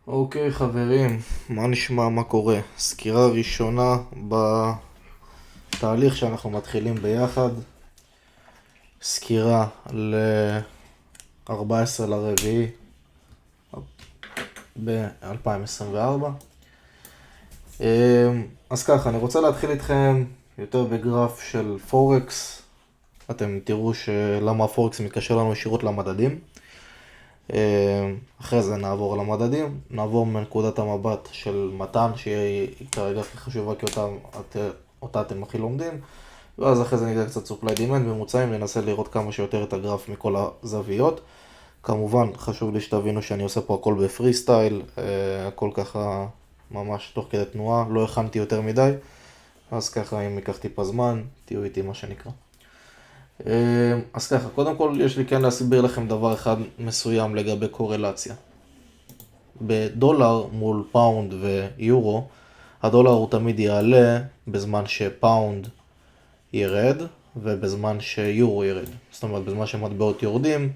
אוקיי חברים, מה נשמע, מה קורה? סקירה ראשונה בתהליך שאנחנו מתחילים ביחד. סקירה ל-14 לרביעי ב-2024. אז ככה, אני רוצה להתחיל איתכם יותר בגרף של פורקס. אתם תראו למה הפורקס מתקשר לנו ישירות למדדים. אחרי זה נעבור למדדים, נעבור מנקודת המבט של מתן, שהיא כרגע הכי חשובה כי אותה אתם הכי לומדים, ואז אחרי זה ניגע קצת supply demand ממוצעים, ננסה לראות כמה שיותר את הגרף מכל הזוויות. כמובן חשוב לי שתבינו שאני עושה פה הכל בפרי סטייל, הכל ככה ממש תוך כדי תנועה, לא הכנתי יותר מדי, אז ככה אם ייקח טיפה זמן, תהיו איתי מה שנקרא. אז ככה, קודם כל יש לי כן להסביר לכם דבר אחד מסוים לגבי קורלציה. בדולר מול פאונד ויורו, הדולר הוא תמיד יעלה בזמן שפאונד ירד ובזמן שיורו ירד. זאת אומרת, בזמן שמטבעות יורדים,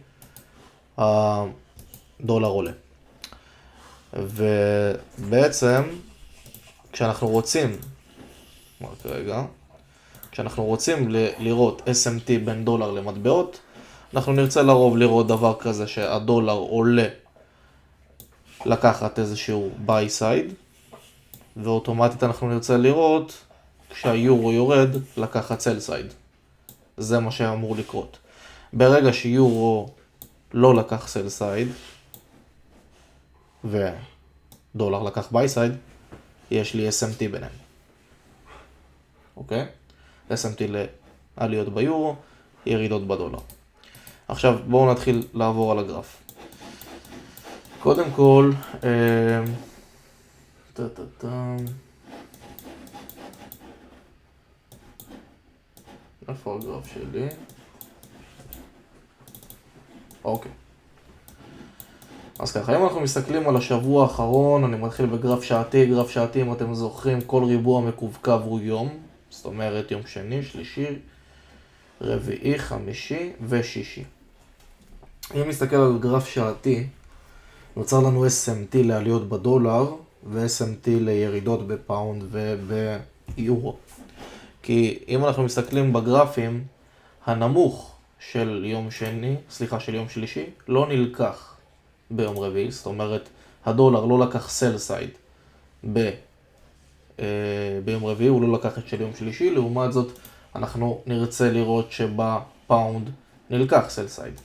הדולר עולה. ובעצם, כשאנחנו רוצים, רק רגע, כשאנחנו רוצים לראות SMT בין דולר למטבעות, אנחנו נרצה לרוב לראות דבר כזה שהדולר עולה לקחת איזשהו buy side, ואוטומטית אנחנו נרצה לראות כשהיורו יורד לקחת sell side. זה מה שאמור לקרות. ברגע שיורו לא לקח sell side ודולר לקח buy side, יש לי SMT ביניהם. אוקיי? SMT לעליות ביורו, ירידות בדולר. עכשיו בואו נתחיל לעבור על הגרף. קודם כל, איפה הגרף שלי? אוקיי. אז ככה, אם אנחנו מסתכלים על השבוע האחרון, אני מתחיל בגרף שעתי. גרף שעתי, אם אתם זוכרים, כל ריבוע מקווקו הוא יום. זאת אומרת יום שני, שלישי, רביעי, חמישי ושישי. אם נסתכל על גרף שעתי, נוצר לנו SMT לעליות בדולר ו-SMT לירידות בפאונד וביורו. כי אם אנחנו מסתכלים בגרפים, הנמוך של יום שלישי לא נלקח ביום רביעי. זאת אומרת, הדולר לא לקח sell side ביום רביעי, הוא לא לקח את של יום שלישי. לעומת זאת, אנחנו נרצה לראות שבפאונד נלקח sell side.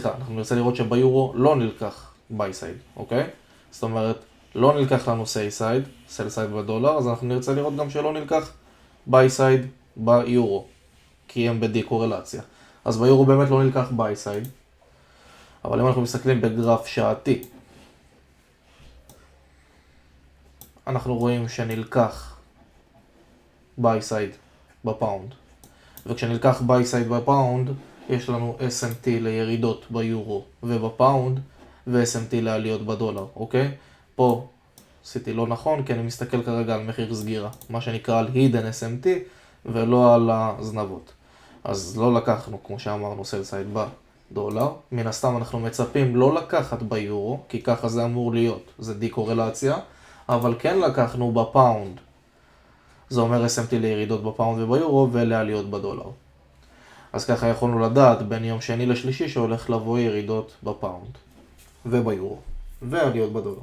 אנחנו נרצה לראות שביורו לא נלקח buy side, אוקיי? זאת אומרת, לא נלקח לנו sell side בדולר, אז אנחנו נרצה לראות גם שלא נלקח buy side ביורו, כי הם בדי קורלציה. אז ביורו באמת לא נלקח buy side, אבל אם אנחנו מסתכלים בגרף שעתי, אנחנו רואים שנלקח buy side בפאונד. וכשנלקח buy side בפאונד, יש לנו SMT לירידות ביורו ובפאונד, ו-SMT לעליות בדולר, אוקיי? פה עשיתי לא נכון, כי אני מסתכל כרגע על מחיר סגירה, מה שנקרא על hidden SMT, ולא על הזנבות. אז לא לקחנו, כמו שאמרנו, sell side בדולר. מן הסתם אנחנו מצפים לא לקחת ביורו, כי ככה זה אמור להיות, זה די קורלציה, אבל כן לקחנו בפאונד. זה אומר SMT לירידות בפאונד וביורו ולעליות בדולר. אז ככה יכולנו לדעת בין יום שני לשלישי שהולך לבוא ירידות בפאונד וביורו ועליות בדולר.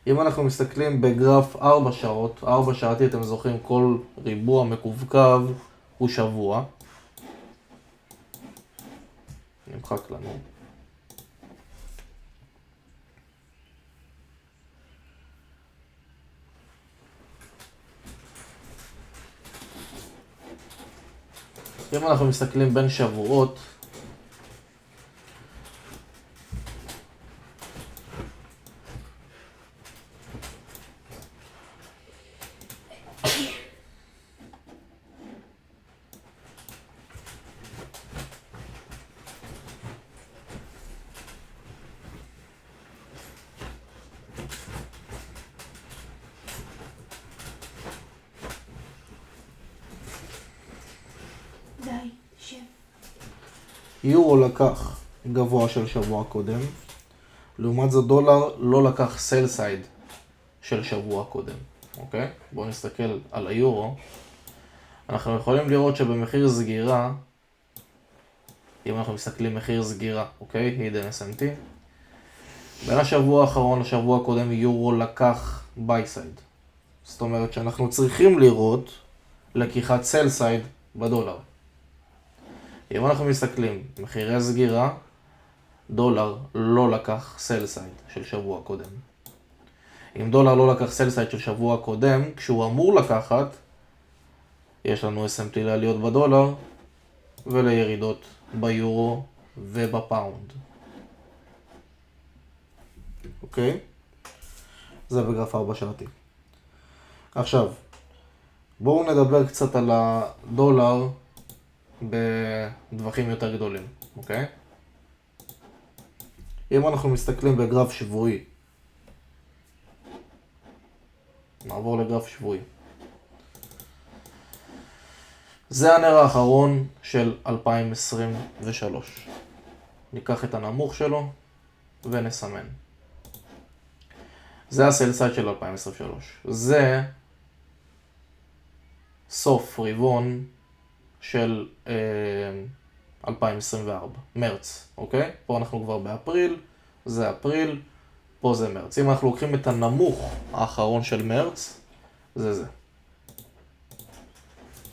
אם אנחנו מסתכלים בגרף 4 שעות, 4 שעתי, אתם זוכרים, כל ריבוע מקווקו הוא שבוע. נמחק לנו. אם אנחנו מסתכלים בין שבועות, יורו לקח גבוה של שבוע קודם, לעומת זאת דולר לא לקח סל סייד של שבוע קודם, אוקיי? בואו נסתכל על היורו. אנחנו יכולים לראות שבמחיר סגירה, אם אנחנו מסתכלים מחיר סגירה, אוקיי? hidden SMT. בין השבוע האחרון לשבוע הקודם יורו לקח buy side. זאת אומרת שאנחנו צריכים לראות לקיחת סל סייד בדולר. אם אנחנו מסתכלים מחירי סגירה, דולר לא לקח סל סייד של שבוע קודם. אם דולר לא לקח סל סייד של שבוע קודם, כשהוא אמור לקחת, יש לנו SMT לעליות בדולר ולירידות ביורו ובפאונד. אוקיי? זה בגרף 4 שנתי. עכשיו, בואו נדבר קצת על הדולר בדווחים יותר גדולים, אוקיי? אם אנחנו מסתכלים בגרף שבועי, נעבור לגרף שבועי. זה הנר האחרון של 2023. ניקח את הנמוך שלו ונסמן. זה הסל סייד של 2023. זה סוף רבעון של 2024, מרץ, אוקיי? פה אנחנו כבר באפריל, זה אפריל, פה זה מרץ. אם אנחנו לוקחים את הנמוך האחרון של מרץ, זה.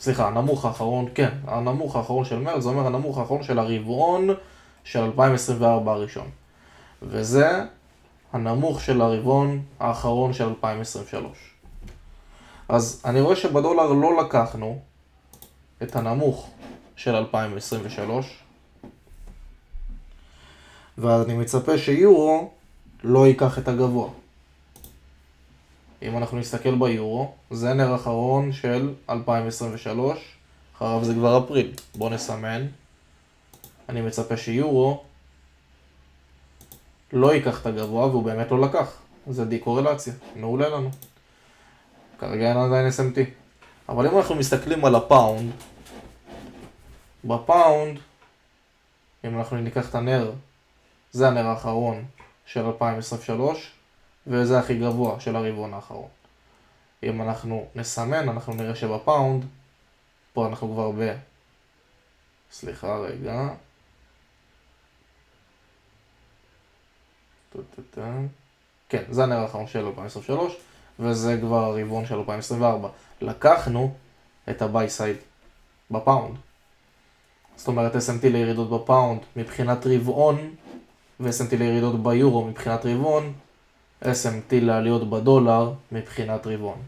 סליחה, הנמוך האחרון, כן, הנמוך האחרון של מרץ, זה אומר הנמוך האחרון של הרבעון של 2024 הראשון. וזה הנמוך של הרבעון האחרון של 2023. אז אני רואה שבדולר לא לקחנו את הנמוך של 2023, ואני מצפה שיורו לא ייקח את הגבוה. אם אנחנו נסתכל ביורו, זה נר אחרון של 2023, אחריו זה כבר אפריל. בואו נסמן. אני מצפה שיורו לא ייקח את הגבוה, והוא באמת לא לקח. זה די קורלציה, מעולה לנו. כרגע אין עדיין SMT. אבל אם אנחנו מסתכלים על הפאונד, בפאונד, אם אנחנו ניקח את הנר, זה הנר האחרון של 2023, וזה הכי גבוה של הרבעון האחרון. אם אנחנו נסמן, אנחנו נראה שבפאונד, פה אנחנו כבר סליחה רגע. כן, זה הנר האחרון של 2023, וזה כבר הרבעון של 2024. לקחנו את ה-buy side בפאונד. זאת אומרת, SMT לירידות בפאונד מבחינת רבעון, ו-SMT לירידות ביורו מבחינת רבעון, SMT לעליות בדולר מבחינת רבעון.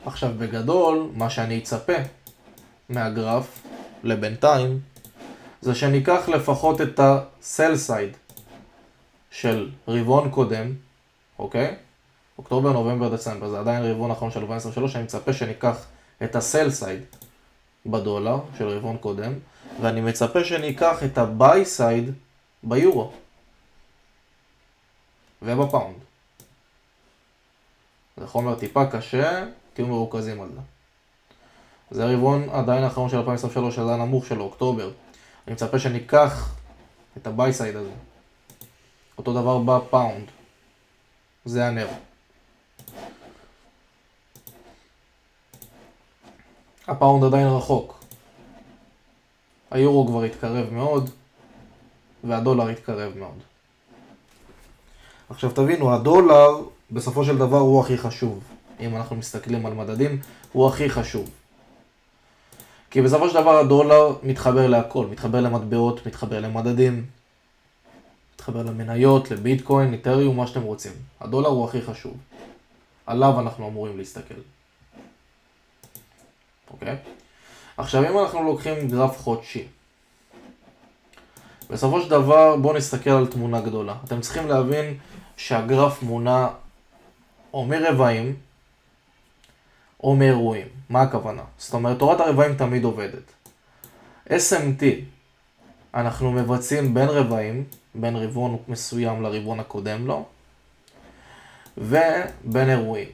עכשיו בגדול, מה שאני אצפה מהגרף לבינתיים, זה שניקח לפחות את ה-sell side של רבעון קודם, אוקיי? אוקטובר, נובמבר, דצמבר, זה עדיין רבעון האחרון של 2023, אני מצפה שניקח את ה-sell side בדולר של רבעון קודם, ואני מצפה שניקח את ה-buy side ביורו ובפאונד. זה חומר טיפה קשה, תהיו מרוכזים על זה. זה הרבעון עדיין האחרון של 2023, שזה הנמוך שלו, אוקטובר. אני מצפה שניקח את ה-buy side הזה. אותו דבר בפאונד. זה הנר. הפאונד עדיין רחוק. היורו כבר התקרב מאוד, והדולר התקרב מאוד. עכשיו תבינו, הדולר בסופו של דבר הוא הכי חשוב. אם אנחנו מסתכלים על מדדים, הוא הכי חשוב. כי בסופו של דבר הדולר מתחבר להכל, מתחבר למטבעות, מתחבר למדדים, מתחבר למניות, לביטקוין, איתריום, מה שאתם רוצים. הדולר הוא הכי חשוב. עליו אנחנו אמורים להסתכל. אוקיי? עכשיו אם אנחנו לוקחים גרף חודשי, בסופו של דבר בואו נסתכל על תמונה גדולה. אתם צריכים להבין שהגרף מונה או מרבעים או מאירועים. מה הכוונה? זאת אומרת, תורת הרבעים תמיד עובדת. SMT אנחנו מבצעים בין רבעים, בין רבעון מסוים לרבעון הקודם לו, ובין אירועים.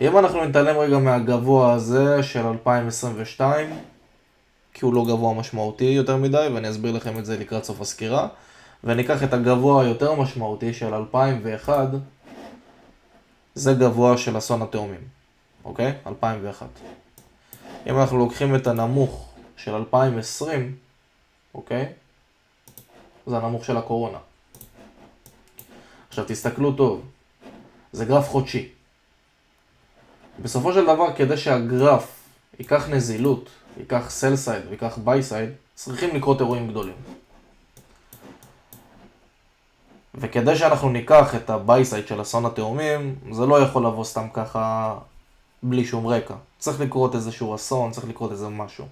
אם אנחנו נתעלם רגע מהגבוה הזה של 2022, כי הוא לא גבוה משמעותי יותר מדי, ואני אסביר לכם את זה לקראת סוף הסקירה, וניקח את הגבוה היותר משמעותי של 2001, זה גבוה של אסון התאומים, אוקיי? 2001. אם אנחנו לוקחים את הנמוך של 2020, אוקיי? זה הנמוך של הקורונה. עכשיו תסתכלו טוב, זה גרף חודשי. בסופו של דבר, כדי שהגרף ייקח נזילות, ייקח סל סייד ויקח ביי סייד, צריכים לקרות אירועים גדולים. וכדי שאנחנו ניקח את הביי סייד של אסון התאומים, זה לא יכול לבוא סתם ככה בלי שום רקע. צריך לקרות איזשהו אסון, צריך לקרות איזה משהו.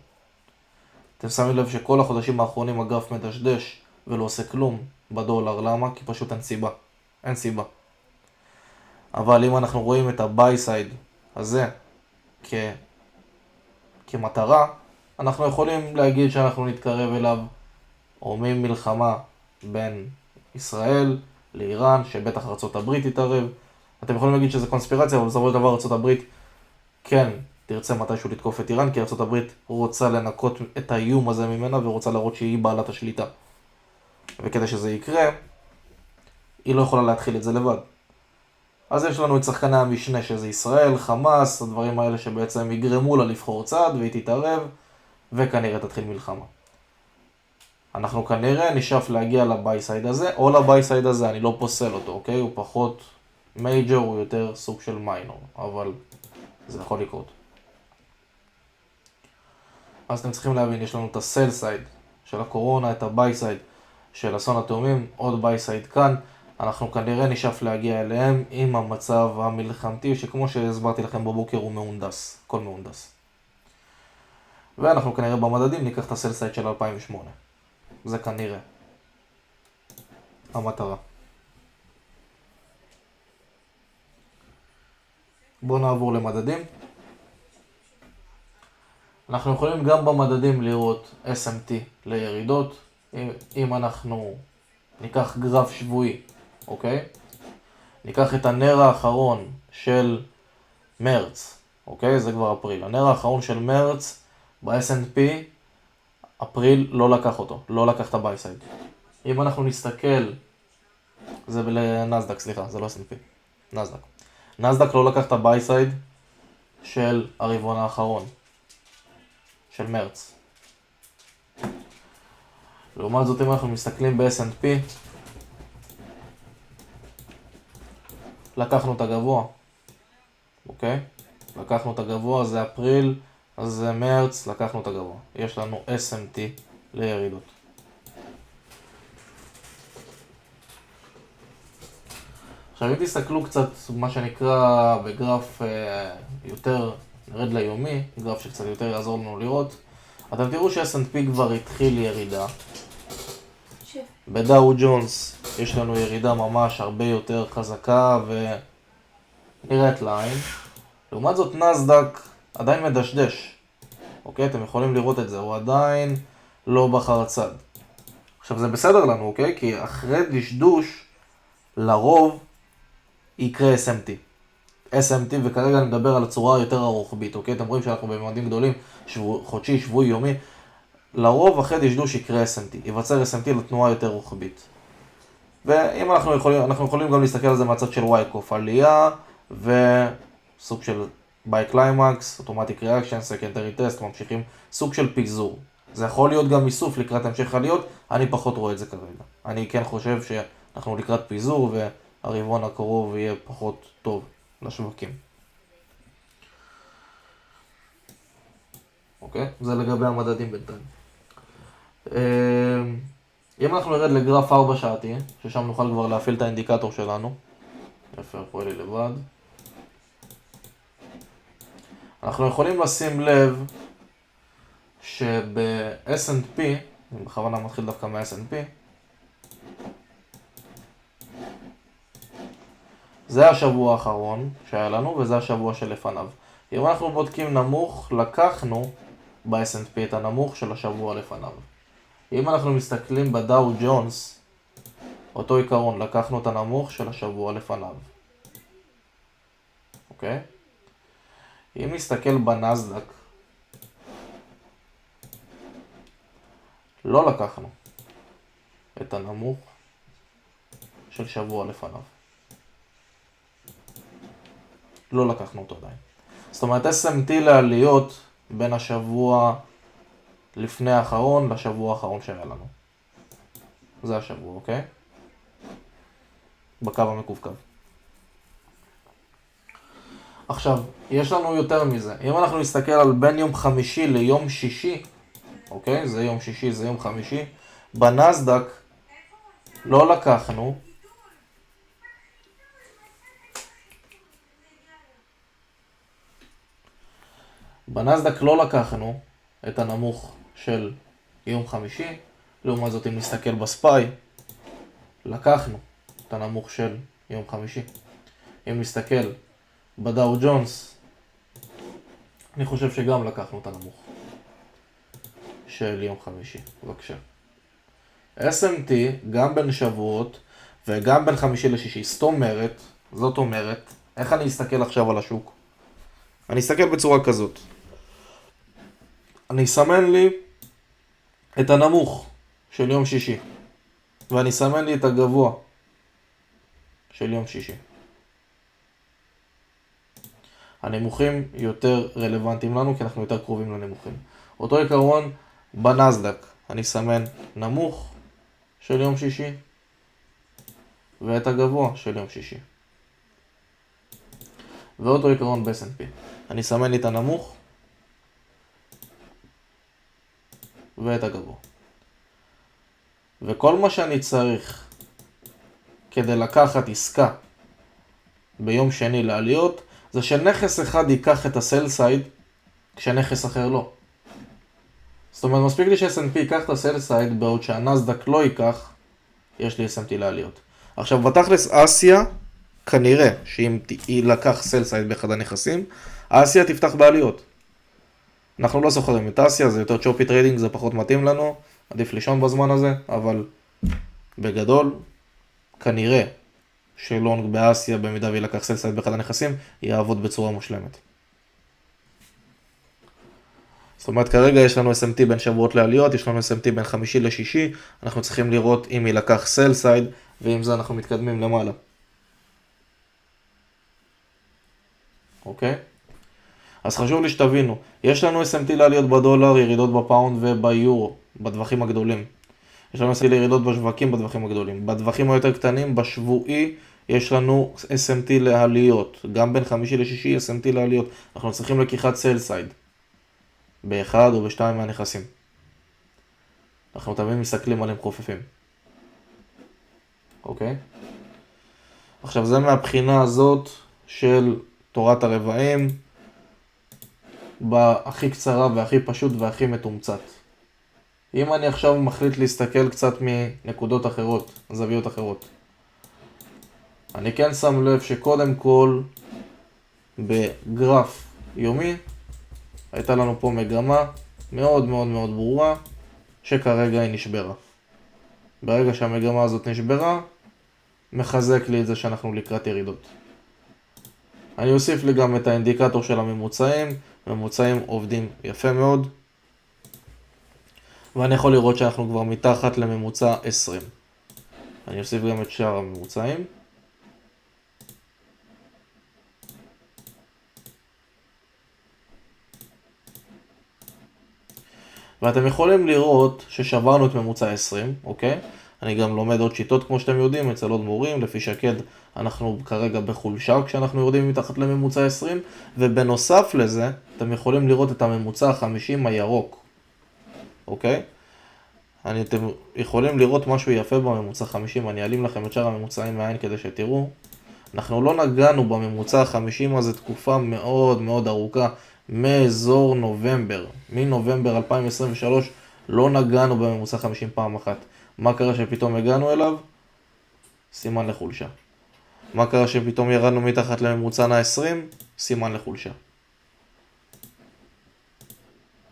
אתם שמים לב שכל החודשים האחרונים הגרף מדשדש ולא עושה כלום בדולר. למה? כי פשוט אין סיבה. אין סיבה. אבל אם אנחנו רואים את הביי סייד הזה כמטרה, אנחנו יכולים להגיד שאנחנו נתקרב אליו, או ממלחמה בין ישראל לאיראן, שבטח ארצות הברית תתערב. אתם יכולים להגיד שזה קונספירציה, אבל בסופו של דבר ארצות הברית כן תרצה מתישהו לתקוף את איראן, כי ארצות הברית רוצה לנקות את האיום הזה ממנה, ורוצה להראות שהיא בעלת השליטה. וכדי שזה יקרה, היא לא יכולה להתחיל את זה לבד. אז יש לנו את שחקני המשנה, שזה ישראל, חמאס, הדברים האלה שבעצם יגרמו לה לבחור צעד, והיא תתערב, וכנראה תתחיל מלחמה. אנחנו כנראה נשאף להגיע לבייסייד הזה, או לבייסייד הזה, אני לא פוסל אותו, אוקיי? הוא פחות מייג'ור, הוא יותר סוג של מיינור, אבל זה יכול לקרות. אז אתם צריכים להבין, יש לנו את הסל סייד של הקורונה, את הבייסייד של אסון התאומים, עוד בייסייד כאן. אנחנו כנראה נשאף להגיע אליהם עם המצב המלחמתי, שכמו שהסברתי לכם בבוקר הוא מהונדס, הכל מהונדס. ואנחנו כנראה במדדים ניקח את הסל סייד של 2008. זה כנראה המטרה. בואו נעבור למדדים. אנחנו יכולים גם במדדים לראות S&P לירידות. אם אנחנו ניקח גרף שבועי, אוקיי? ניקח את הנר האחרון של מרץ, אוקיי? זה כבר אפריל. הנר האחרון של מרץ ב-S&P, אפריל לא לקח אותו, לא לקח את הבייסייד. אם אנחנו נסתכל, זה לנסדק, סליחה, זה לא S&P, נסדק. נסדק לא לקח את הבייסייד של הרבעון האחרון, של מרץ. לעומת זאת, אם אנחנו מסתכלים ב-S&P, לקחנו את הגבוה, אוקיי? לקחנו את הגבוה, זה אפריל, אז זה מרץ, לקחנו את הגבוה. יש לנו S&P לירידות. עכשיו, אם תסתכלו קצת, מה שנקרא בגרף יותר נרד ליומי, גרף שקצת יותר יעזור לנו לראות, אתם תראו ש-S&P כבר התחיל ירידה. בדאו ג'ונס יש לנו ירידה ממש הרבה יותר חזקה ונראית לעין. לעומת זאת נסדק עדיין מדשדש. אוקיי? אתם יכולים לראות את זה, הוא עדיין לא בחר צד. עכשיו זה בסדר לנו, אוקיי? כי אחרי דשדוש לרוב יקרה S&P. S&P, וכרגע אני מדבר על הצורה היותר הרוחבית, אוקיי? אתם רואים שאנחנו בממדים גדולים, חודשי, שבועי, יומי. לרוב אחרי דשדוש יקרה S&P, ייווצר S&P לתנועה יותר רוחבית. ואם אנחנו יכולים גם להסתכל על זה מהצד של וייקוף, עלייה וסוג של ביי קליימקס, אוטומטיק ריאקשן, סקנדרי טסט, ממשיכים סוג של פיזור. זה יכול להיות גם איסוף לקראת המשך עליות, אני פחות רואה את זה כרגע. אני כן חושב שאנחנו לקראת פיזור והרבעון הקרוב יהיה פחות טוב לשווקים. אוקיי? זה לגבי המדדים בינתיים. אם אנחנו נרד לגרף 4 שעתי, ששם נוכל כבר להפעיל את האינדיקטור שלנו. יפה, פועל לי לבד. אנחנו יכולים לשים לב שב-S&P, אני בכוונה מתחיל דווקא מה-S&P, זה השבוע האחרון שהיה לנו וזה השבוע שלפניו. אם אנחנו בודקים נמוך, לקחנו ב-S&P את הנמוך של השבוע לפניו. אם אנחנו מסתכלים בדאו ג'ונס, אותו עיקרון, לקחנו את הנמוך של השבוע לפניו. אוקיי? אם נסתכל בנסדק, לא לקחנו את הנמוך של שבוע לפניו. לא לקחנו אותו עדיין. זאת אומרת, SMT לעליות בין השבוע לפני האחרון לשבוע האחרון שהיה לנו. זה השבוע, אוקיי? בקו המקווקו. עכשיו, יש לנו יותר מזה. אם אנחנו נסתכל על בין יום חמישי ליום שישי, אוקיי? זה יום שישי, זה יום חמישי. בנסדק לא לקחנו את הנמוך של יום חמישי. לעומת זאת, אם נסתכל בספיי, לקחנו את הנמוך של יום חמישי. אם נסתכל בדאו ג'ונס, אני חושב שגם לקחנו את הנמוך של יום חמישי. בבקשה. SMT גם בין שבועות וגם בין חמישי לשישי. זאת אומרת, איך אני אסתכל עכשיו על השוק? אני אסתכל בצורה כזאת. אני אסמן לי את הנמוך של יום שישי, ואני אסמן לי את הגבוה של יום שישי. הנמוכים יותר רלוונטיים לנו, כי אנחנו יותר קרובים לנמוכים. אותו עיקרון בנסדק, אני אסמן נמוך של יום שישי, ואת הגבוה של יום שישי. ואותו עיקרון ב-S&P. אני אסמן לי את הנמוך, ואת הגבוה. וכל מה שאני צריך כדי לקחת עסקה ביום שני לעליות, זה שנכס אחד ייקח את הסל סייד, כשנכס אחר לא. זאת אומרת, מספיק לי ש-S&P ייקח את הסל סייד, בעוד שהנסדק לא ייקח, יש לי SMT לעליות. עכשיו, בתכלס אסיה, כנראה שאם יילקח סל סייד באחד הנכסים, אסיה תפתח בעליות. אנחנו לא סוחרים את אסיה, זה יותר צ'ופי טריידינג, זה פחות מתאים לנו, עדיף לישון בזמן הזה, אבל בגדול, כנראה שלונג באסיה, במידה וילקח סל סייד באחד הנכסים, יעבוד בצורה מושלמת. זאת אומרת, כרגע יש לנו SMT בין שבועות לעליות, יש לנו SMT בין חמישי לשישי, אנחנו צריכים לראות אם יילקח סל סייד, ועם זה אנחנו מתקדמים למעלה. אוקיי? אז חשוב לי שתבינו, יש לנו SMT לעליות בדולר, ירידות בפאונד וביורו, בדווחים הגדולים. יש לנו SMT לירידות בשווקים בדווחים הגדולים. בדווחים היותר קטנים, בשבועי, יש לנו SMT לעליות. גם בין חמישי לשישי SMT לעליות. אנחנו צריכים לקיחת סל סייד. באחד או בשתיים מהנכסים. אנחנו תמיד מסתכלים עליהם חופפים. אוקיי? עכשיו זה מהבחינה הזאת של תורת הרבעים, בהכי קצרה והכי פשוט והכי מתומצת. אם אני עכשיו מחליט להסתכל קצת מנקודות אחרות, זוויות אחרות, אני כן שם לב שקודם כל בגרף יומי הייתה לנו פה מגמה מאוד מאוד מאוד ברורה שכרגע היא נשברה. ברגע שהמגמה הזאת נשברה, מחזק לי את זה שאנחנו לקראת ירידות. אני אוסיף לי גם את האינדיקטור של הממוצעים. הממוצעים עובדים יפה מאוד. ואני יכול לראות שאנחנו כבר מתחת לממוצע 20. אני אוסיף גם את שאר הממוצעים. ואתם יכולים לראות ששברנו את ממוצע 20, אוקיי? אני גם לומד עוד שיטות כמו שאתם יודעים, אצל עוד מורים, לפי שקד אנחנו כרגע בחולשה כשאנחנו יורדים מתחת לממוצע 20, ובנוסף לזה, אתם יכולים לראות את הממוצע ה-50 הירוק, אוקיי? אתם יכולים לראות משהו יפה בממוצע 50, אני אעלים לכם את שאר הממוצעים מהעין כדי שתראו. אנחנו לא נגענו בממוצע ה-50 הזה תקופה מאוד מאוד ארוכה, מאזור נובמבר, מנובמבר 2023 לא נגענו בממוצע 50 פעם אחת. מה קרה שפתאום הגענו אליו? סימן לחולשה. מה קרה שפתאום ירדנו מתחת לממוצע ה-20? סימן לחולשה.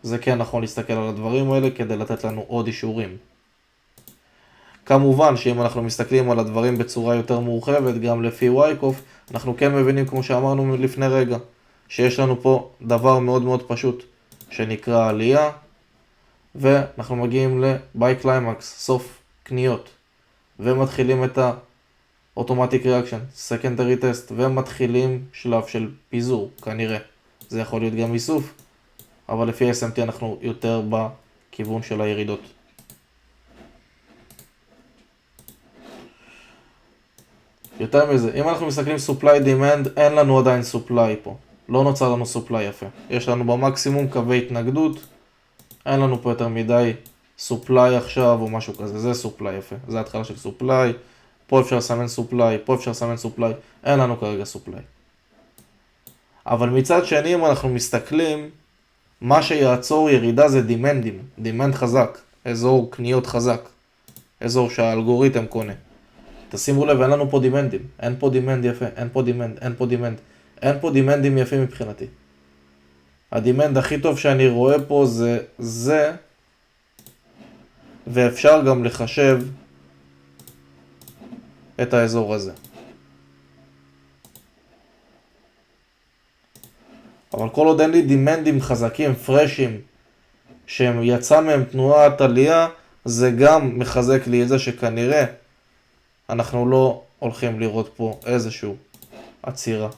זה כן נכון להסתכל על הדברים האלה כדי לתת לנו עוד אישורים. כמובן שאם אנחנו מסתכלים על הדברים בצורה יותר מורחבת, גם לפי וייקוף, אנחנו כן מבינים כמו שאמרנו לפני רגע. שיש לנו פה דבר מאוד מאוד פשוט שנקרא עלייה, ואנחנו מגיעים ל-Buy Climax, סוף קניות, ומתחילים את ה-Automatic Reaction, Secondary Test, ומתחילים שלב של פיזור, כנראה. זה יכול להיות גם איסוף, אבל לפי SMT אנחנו יותר בכיוון של הירידות. יותר מזה, אם אנחנו מסתכלים supply demand, אין לנו עדיין supply פה. לא נוצר לנו supply יפה. יש לנו במקסימום קווי התנגדות, אין לנו פה יותר מדי supply עכשיו או משהו כזה. זה supply יפה. זה התחלה של supply. פה אפשר לסמן supply, פה אפשר לסמן supply. אין לנו כרגע supply. אבל מצד שני, אם אנחנו מסתכלים, מה שיעצור ירידה זה דימנדים. דימנד חזק. אזור קניות חזק. אזור שהאלגוריתם קונה. תשימו לב, אין לנו פה דימנדים. אין פה דימנד יפה. אין פה דימנד. אין פה דימנד. אין פה דימנדים יפים מבחינתי. הדימנד הכי טוב שאני רואה פה זה, ואפשר גם לחשב את האזור הזה. אבל כל עוד אין לי דימנדים חזקים, פרשים, שהם יצא מהם תנועת עלייה, זה גם מחזק לי את זה שכנראה אנחנו לא הולכים לראות פה איזשהו עצירה,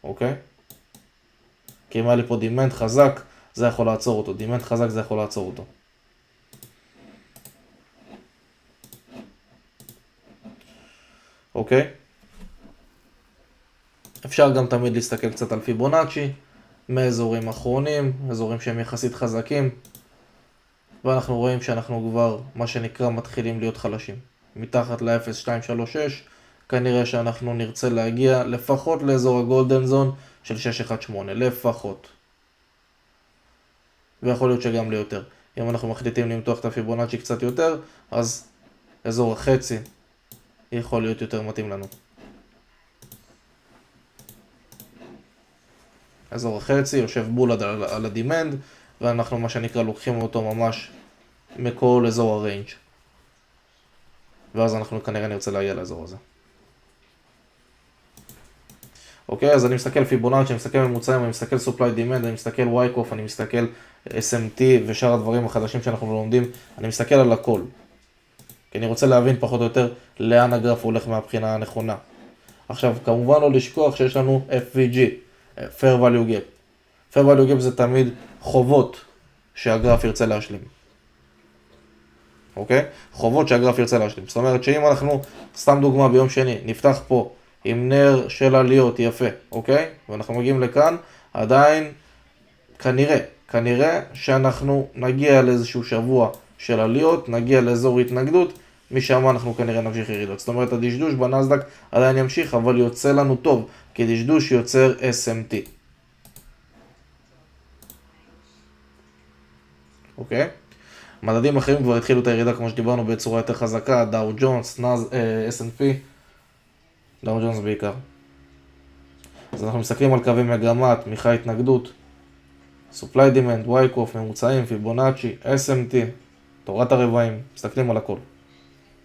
אוקיי? כי אם היה לי פה דימנד חזק, זה יכול לעצור אותו. דימנד חזק זה יכול לעצור אותו. אוקיי? אפשר גם תמיד להסתכל קצת על פיבונאצ'י, מאזורים אחרונים, אזורים שהם יחסית חזקים, ואנחנו רואים שאנחנו כבר, מה שנקרא, מתחילים להיות חלשים. מתחת ל-0.236, כנראה שאנחנו נרצה להגיע לפחות לאזור הגולדן זון של 618, לפחות. ויכול להיות שגם ליותר. אם אנחנו מחליטים למתוח את הפיבונאצ'י קצת יותר, אז אזור החצי יכול להיות יותר מתאים לנו. אזור החצי יושב בול על הדימנד, ואנחנו מה שנקרא לוקחים אותו ממש מכל אזור הריינג'. ואז אנחנו כנראה נרצה להגיע לאזור הזה. אוקיי, אז אני מסתכל פיבונאצ'י, אני מסתכל ממוצעים, אני מסתכל supply demand, אני מסתכל וייקוף, אני מסתכל SMT ושאר הדברים החדשים שאנחנו לומדים, אני מסתכל על הכל. כי אני רוצה להבין פחות או יותר לאן הגרף הולך מהבחינה הנכונה. עכשיו, כמובן לא לשכוח שיש לנו FVG, Fair Value Gap. Fair Value Gap זה תמיד חובות שהגרף ירצה להשלים. אוקיי? חובות שהגרף ירצה להשלים. זאת אומרת שאם אנחנו, סתם דוגמה ביום שני, נפתח פה עם נר של עליות יפה, אוקיי? ואנחנו מגיעים לכאן, עדיין כנראה שאנחנו נגיע לאיזשהו שבוע של עליות, נגיע לאזור התנגדות, משם אנחנו כנראה נמשיך ירידות. זאת אומרת, הדשדוש בנסדק עדיין ימשיך, אבל יוצא לנו טוב, כי דשדוש יוצר SMT. אוקיי? מדדים אחרים כבר התחילו את הירידה, כמו שדיברנו, בצורה יותר חזקה, דאו ג'ונס, S&P, דאו ג'ונס בעיקר. אז אנחנו מסתכלים על קווי מגמה, תמיכה, התנגדות, supply demand, וייקוף, ממוצעים, פיבונאצ'י, SMT, תורת הרבעים, מסתכלים על הכל.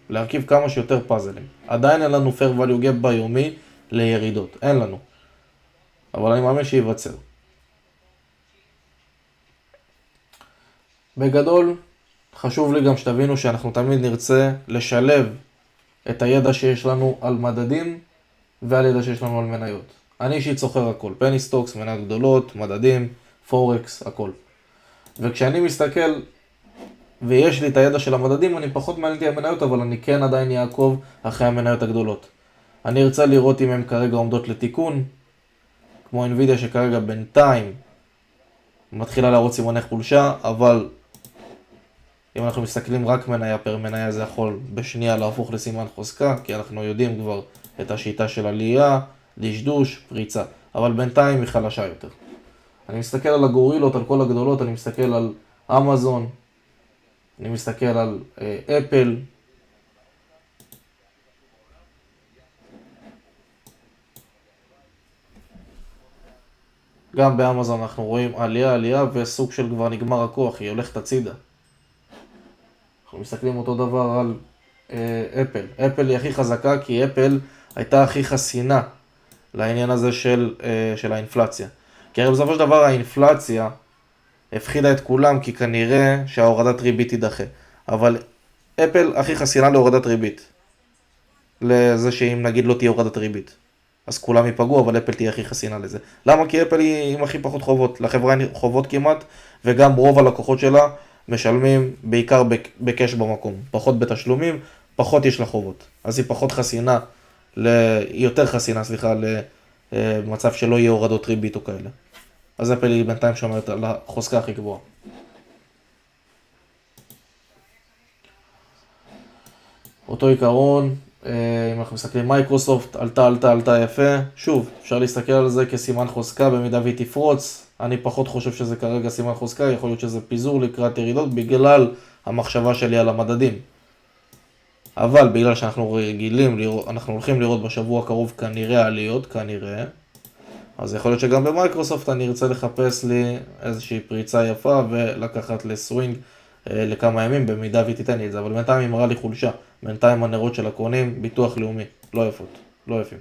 להרכיב כמה שיותר פאזלים. עדיין אין לנו fair value gap ביומי לירידות, אין לנו. אבל אני מאמין שייווצר. בגדול, חשוב לי גם שתבינו שאנחנו תמיד נרצה לשלב את הידע שיש לנו על מדדים ועל ידע שיש לנו על מניות. אני אישית סוחר הכל, פני סטוקס, מניות גדולות, מדדים, פורקס, הכל. וכשאני מסתכל ויש לי את הידע של המדדים, אני פחות מעניין אותי המניות, אבל אני כן עדיין יעקוב אחרי המניות הגדולות. אני ארצה לראות אם הן כרגע עומדות לתיקון, כמו NVIDIA שכרגע בינתיים מתחילה להראות סימני חולשה, אבל אם אנחנו מסתכלים רק מניה פר מניה, זה יכול בשנייה להפוך לסימן חוזקה, כי אנחנו יודעים כבר את השיטה של עלייה, דשדוש, פריצה. אבל בינתיים היא חלשה יותר. אני מסתכל על הגורילות, על כל הגדולות, אני מסתכל על אמזון, אני מסתכל על אפל. גם באמזון אנחנו רואים עלייה וסוג של כבר נגמר הכוח, היא הולכת הצידה. אנחנו מסתכלים אותו דבר על אפל. אפל היא הכי חזקה כי אפל הייתה הכי חסינה לעניין הזה של האינפלציה. כי כי הרי בסופו של דבר האינפלציה הפחידה את כולם, כי כנראה שההורדת ריבית תידחה. אבל אפל הכי חסינה להורדת ריבית. לזה שאם נגיד לא תהיה הורדת ריבית. אז כולם ייפגעו, אבל אפל תהיה הכי חסינה לזה. למה? כי אפל היא עם הכי פחות חובות. לחברה אין חובות כמעט, וגם רוב הלקוחות שלה משלמים בעיקר בקש במקום. פחות בתשלומים, פחות יש לה חובות. אז היא פחות חסינה, יותר חסינה, סליחה, למצב שלא יהיה הורדות ריבית או כאלה. אז אפל היא בינתיים שומרת על החוזקה הכי גבוהה. אותו עיקרון, אם אנחנו מסתכלים, מייקרוסופט עלתה יפה. שוב, אפשר להסתכל על זה כסימן חוזקה במידה והיא תפרוץ. אני פחות חושב שזה כרגע סימן חוזקה, יכול להיות שזה פיזור לקראת ירידות בגלל המחשבה שלי על המדדים. אבל בגלל שאנחנו רגילים, אנחנו הולכים לראות בשבוע הקרוב כנראה עליות, כנראה. אז יכול להיות שגם במייקרוסופט אני ארצה לחפש לי איזושהי פריצה יפה ולקחת לסווינג לכמה ימים במידה והיא תיתן לי את זה, אבל בינתיים היא מראה לי חולשה. בינתיים הנרות של הקונים, ביטוח לאומי, לא יפות, לא יפים.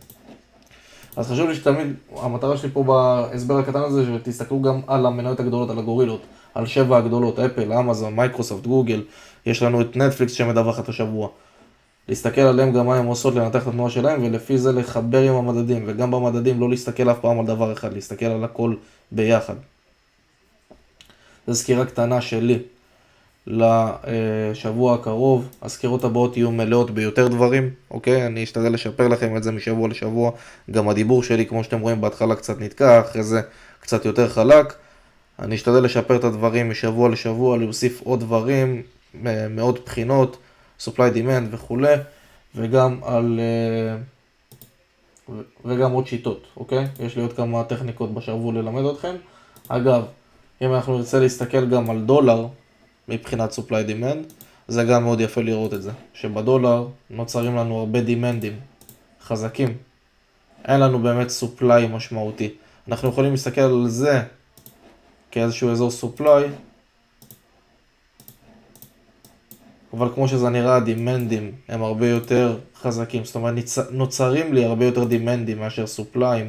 אז חשוב לי שתמיד, המטרה שלי פה בהסבר הקטן הזה, שתסתכלו גם על המניות הגדולות, על הגורילות, על 7 הגדולות, אפל, אמזון, מייקרוסופט, גוגל, יש לנו את נטפליקס שמדווחת השבוע. להסתכל עליהם גם מה הם עושות, לנתח את התנועה שלהם, ולפי זה לחבר עם המדדים, וגם במדדים לא להסתכל אף פעם על דבר אחד, להסתכל על הכל ביחד. זו סקירה קטנה שלי לשבוע הקרוב. הסקירות הבאות יהיו מלאות ביותר דברים, אוקיי? אני אשתדל לשפר לכם את זה משבוע לשבוע. גם הדיבור שלי, כמו שאתם רואים, בהתחלה קצת נתקע, אחרי זה קצת יותר חלק. אני אשתדל לשפר את הדברים משבוע לשבוע, להוסיף עוד דברים, מאוד בחינות, supply demand וכו', וגם עוד שיטות, אוקיי? יש לי עוד כמה טכניקות בשבוע ללמד אתכם. אגב, אם אנחנו נרצה להסתכל גם על דולר, מבחינת supply demand, זה גם מאוד יפה לראות את זה, שבדולר נוצרים לנו הרבה דימנדים חזקים, אין לנו באמת supply משמעותי. אנחנו יכולים להסתכל על זה כאיזשהו אזור supply, אבל כמו שזה נראה, הדימנדים הם הרבה יותר חזקים, זאת אומרת נוצרים לי הרבה יותר דימנדים מאשר supply'ים,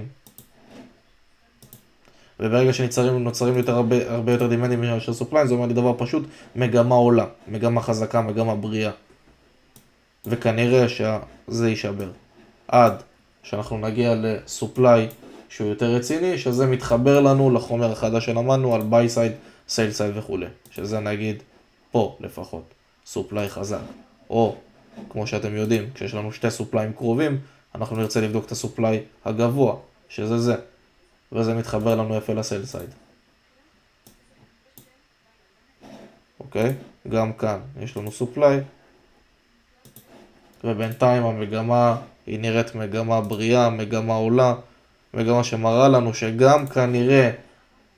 וברגע שנוצרים יותר הרבה יותר דימנדים מאשר supply, זה אומר לי דבר פשוט, מגמה עולה, מגמה חזקה, מגמה בריאה. וכנראה שזה יישבר. עד שאנחנו נגיע לסופליי שהוא יותר רציני, שזה מתחבר לנו לחומר החדש שלמדנו על buy side, sell side וכו'. שזה נגיד פה לפחות, סופליי חזק. או, כמו שאתם יודעים, כשיש לנו שתי סופליים קרובים, אנחנו נרצה לבדוק את הסופליי הגבוה, שזה זה. וזה מתחבר לנו יפה לסל סייד. אוקיי? גם כאן יש לנו סופליי. ובינתיים המגמה היא נראית מגמה בריאה, מגמה עולה, מגמה שמראה לנו שגם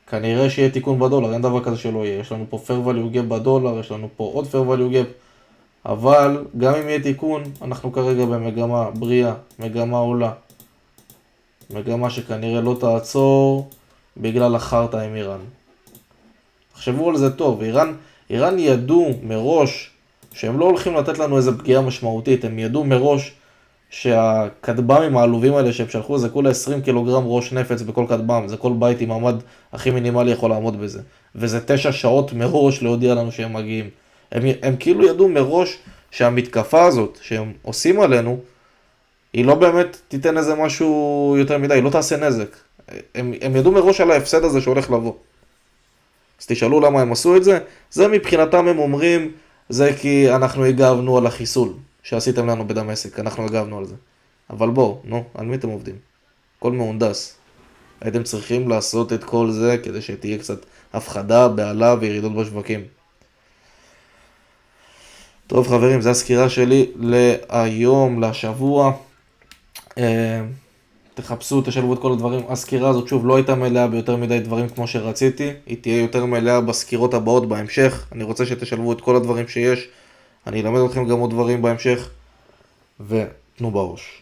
כנראה שיהיה תיקון בדולר, אין דבר כזה שלא יהיה. יש לנו פה fair value gap בדולר, יש לנו פה עוד fair value gap, אבל גם אם יהיה תיקון, אנחנו כרגע במגמה בריאה, מגמה עולה. מגמה שכנראה לא תעצור בגלל החרטה עם איראן. תחשבו על זה טוב, איראן ידעו מראש שהם לא הולכים לתת לנו איזה פגיעה משמעותית, הם ידעו מראש שהכטב"מים העלובים האלה שהם שלחו זה כולה 20 קילוגרם ראש נפץ בכל כטב"ם, זה כל בית עם ממ"ד הכי מינימלי יכול לעמוד בזה. וזה 9 שעות מראש להודיע לנו שהם מגיעים. הם כאילו ידעו מראש שהמתקפה הזאת שהם עושים עלינו, היא לא באמת תיתן איזה משהו יותר מדי, היא לא תעשה נזק. הם ידעו מראש על ההפסד הזה שהולך לבוא. אז תשאלו למה הם עשו את זה? זה מבחינתם הם אומרים, זה כי אנחנו הגבנו על החיסול שעשיתם לנו בדמשק, אנחנו הגבנו על זה. אבל בואו, נו, על מי אתם עובדים? הכל מהונדס. הייתם צריכים לעשות את כל זה כדי שתהיה קצת הפחדה, בעלה וירידות בשווקים. טוב חברים, זו הסקירה שלי להיום, לשבוע. תחפשו, תשלבו את כל הדברים. הסקירה הזאת שוב לא הייתה מלאה ביותר מדי דברים כמו שרציתי, היא תהיה יותר מלאה בסקירות הבאות בהמשך. אני רוצה שתשלבו את כל הדברים שיש, אני אלמד אתכם גם עוד דברים בהמשך, ותנו בראש.